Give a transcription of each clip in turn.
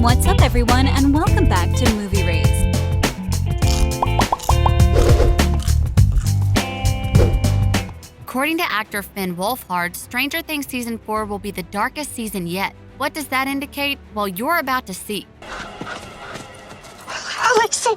What's up, everyone, and welcome back to Movie Raised. According to actor Finn Wolfhard, Stranger Things Season 4 will be the darkest season yet. What does that indicate? Well, you're about to see. Alexei!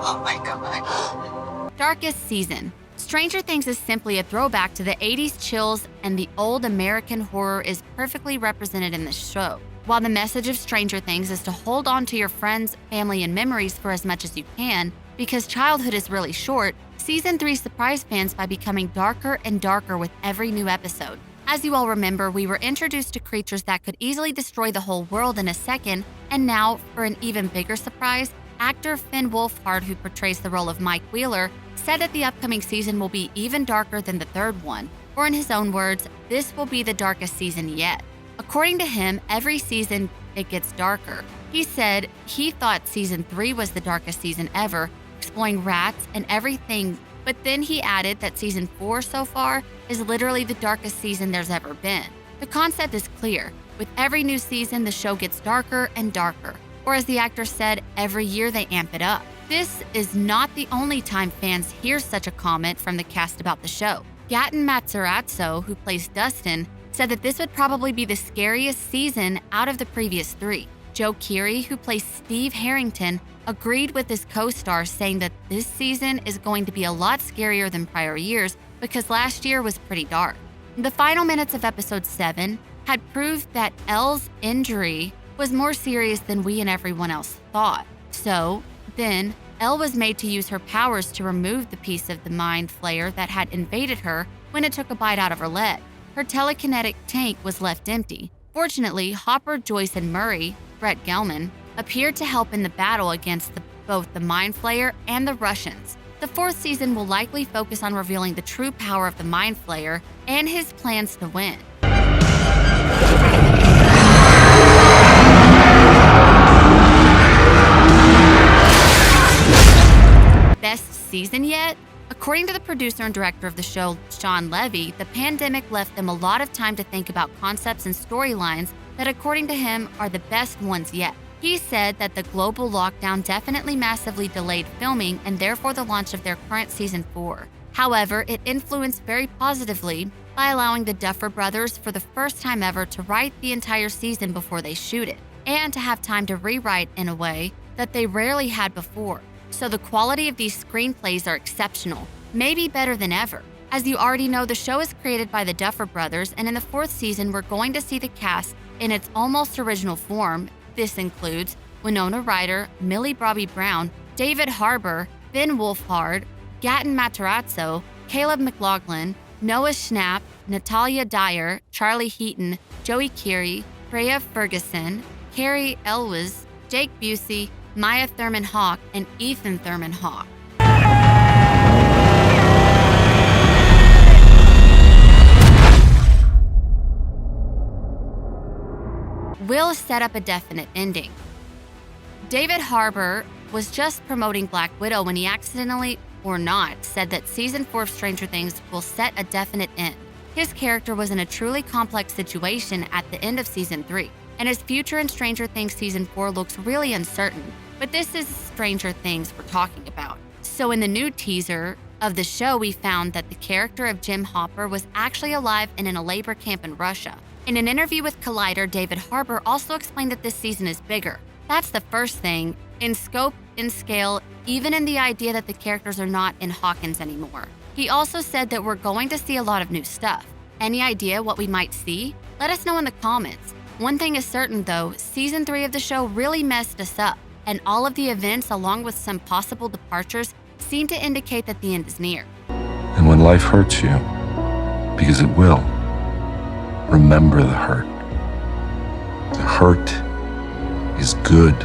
Oh my God. Darkest season. Stranger Things is simply a throwback to the 80s chills, and the old American horror is perfectly represented in this show. While the message of Stranger Things is to hold on to your friends, family, and memories for as much as you can, because childhood is really short, Season 3 surprised fans by becoming darker and darker with every new episode. As you all remember, we were introduced to creatures that could easily destroy the whole world in a second, and now, for an even bigger surprise, actor Finn Wolfhard, who portrays the role of Mike Wheeler, said that the upcoming season will be even darker than the third one, or in his own words, this will be the darkest season yet. According to him, every season it gets darker. He said he thought Season 3 was the darkest season ever, exploring rats and everything, but then he added that Season 4 so far is literally the darkest season there's ever been. The concept is clear. With every new season, the show gets darker and darker. Or as the actor said, every year they amp it up. This is not the only time fans hear such a comment from the cast about the show. Gaten Matarazzo, who plays Dustin, said that this would probably be the scariest season out of the previous three. Joe Keery, who plays Steve Harrington, agreed with his co-star, saying that this season is going to be a lot scarier than prior years because last year was pretty dark. The final minutes of episode 7 had proved that Elle's injury was more serious than we and everyone else thought. So then, Elle was made to use her powers to remove the piece of the mind flayer that had invaded her when it took a bite out of her leg. Her telekinetic tank was left empty. Fortunately, Hopper, Joyce, and Murray, Brett Gelman, appeared to help in the battle against both the mind flayer and the Russians. The fourth season will likely focus on revealing the true power of the mind flayer and his plans to win. Best season yet? According to the producer and director of the show, Shawn Levy, the pandemic left them a lot of time to think about concepts and storylines that, according to him, are the best ones yet. He said that the global lockdown definitely massively delayed filming and therefore the launch of their current Season 4. However, it influenced very positively by allowing the Duffer Brothers for the first time ever to write the entire season before they shoot it, and to have time to rewrite in a way that they rarely had before. So the quality of these screenplays are exceptional, maybe better than ever. As you already know, the show is created by the Duffer Brothers, and in the fourth season, we're going to see the cast in its almost original form. This includes Winona Ryder, Millie Bobby Brown, David Harbour, Finn Wolfhard, Gaten Matarazzo, Caleb McLaughlin, Noah Schnapp, Natalia Dyer, Charlie Heaton, Joey Keery, Priah Ferguson, Carrie Elwes, Jake Busey, Maya Thurman Hawke, and Ethan Thurman Hawke. Will set up a definite ending. David Harbour was just promoting Black Widow when he accidentally, or not, said that Season 4 of Stranger Things will set a definite end. His character was in a truly complex situation at the end of Season 3, and his future in Stranger Things Season 4 looks really uncertain. But this is Stranger Things we're talking about. So in the new teaser of the show, we found that the character of Jim Hopper was actually alive and in a labor camp in Russia. In an interview with Collider, David Harbour also explained that this season is bigger. That's the first thing, in scope, in scale, even in the idea that the characters are not in Hawkins anymore. He also said that we're going to see a lot of new stuff. Any idea what we might see? Let us know in the comments. One thing is certain though, Season 3 of the show really messed us up, and all of the events, along with some possible departures, seem to indicate that the end is near. And when life hurts you, because it will, remember the hurt. The hurt is good.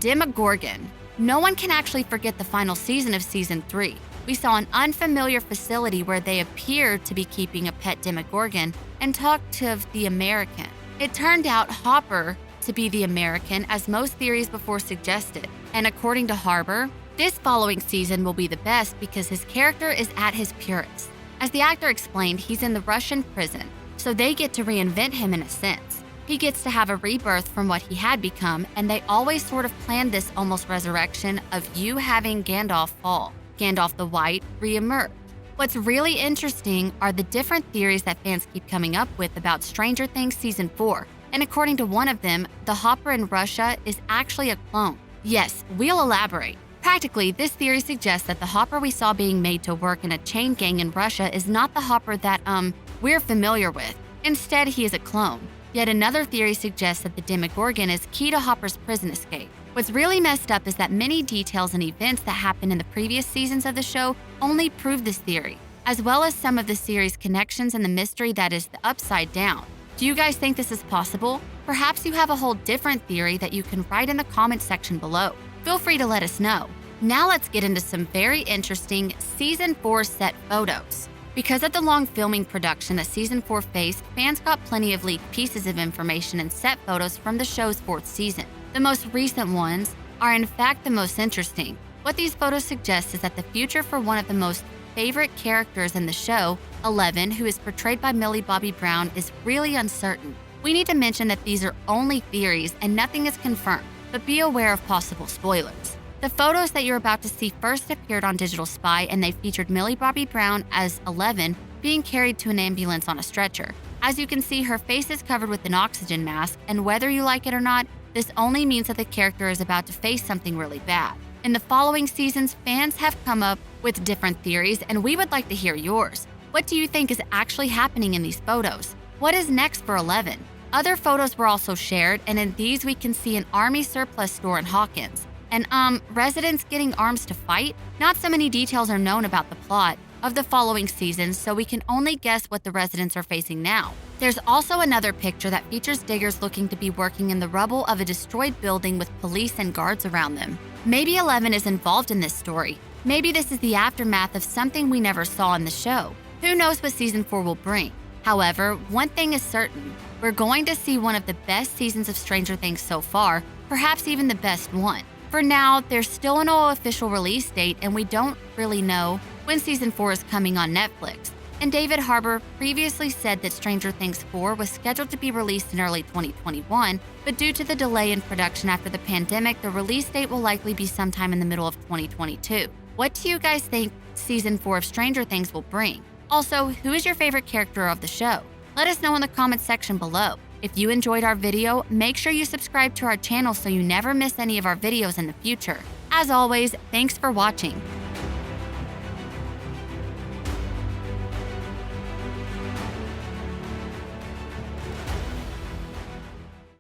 Demogorgon. No one can actually forget the final season of Season 3. We saw an unfamiliar facility where they appeared to be keeping a pet Demogorgon and talked of the American. It turned out Hopper to be the American, as most theories before suggested. And according to Harbour, this following season will be the best because his character is at his purest. As the actor explained, he's in the Russian prison, so they get to reinvent him in a sense. He gets to have a rebirth from what he had become, and they always sort of planned this almost resurrection of you having Gandalf fall. Gandalf the White re-emerge. What's really interesting are the different theories that fans keep coming up with about Stranger Things Season 4. And according to one of them, the Hopper in Russia is actually a clone. Yes, we'll elaborate. Practically, this theory suggests that the Hopper we saw being made to work in a chain gang in Russia is not the Hopper that, we're familiar with. Instead, he is a clone. Yet another theory suggests that the Demogorgon is key to Hopper's prison escape. What's really messed up is that many details and events that happened in the previous seasons of the show only prove this theory, as well as some of the series' connections and the mystery that is the Upside Down. Do you guys think this is possible? Perhaps you have a whole different theory that you can write in the comments section below. Feel free to let us know. Now let's get into some very interesting Season 4 set photos. Because of the long filming production that Season 4 faced, fans got plenty of leaked pieces of information and set photos from the show's 4th season. The most recent ones are in fact the most interesting. What these photos suggest is that the future for one of the most favorite characters in the show, Eleven, who is portrayed by Millie Bobby Brown, is really uncertain. We need to mention that these are only theories and nothing is confirmed, but be aware of possible spoilers. The photos that you're about to see first appeared on Digital Spy, and they featured Millie Bobby Brown as Eleven being carried to an ambulance on a stretcher. As you can see, her face is covered with an oxygen mask, and whether you like it or not, this only means that the character is about to face something really bad. In the following seasons, fans have come up with different theories, and we would like to hear yours. What do you think is actually happening in these photos? What is next for Eleven? Other photos were also shared, and in these we can see an army surplus store in Hawkins. And residents getting arms to fight? Not so many details are known about the plot of the following seasons, so we can only guess what the residents are facing now. There's also another picture that features diggers looking to be working in the rubble of a destroyed building with police and guards around them. Maybe Eleven is involved in this story. Maybe this is the aftermath of something we never saw in the show. Who knows what Season 4 will bring? However, one thing is certain. We're going to see one of the best seasons of Stranger Things so far, perhaps even the best one. For now, there's still no official release date, and we don't really know when Season 4 is coming on Netflix. And David Harbour previously said that Stranger Things 4 was scheduled to be released in early 2021, but due to the delay in production after the pandemic, the release date will likely be sometime in the middle of 2022. What do you guys think Season 4 of Stranger Things will bring? Also, who is your favorite character of the show? Let us know in the comments section below. If you enjoyed our video, make sure you subscribe to our channel so you never miss any of our videos in the future. As always, thanks for watching.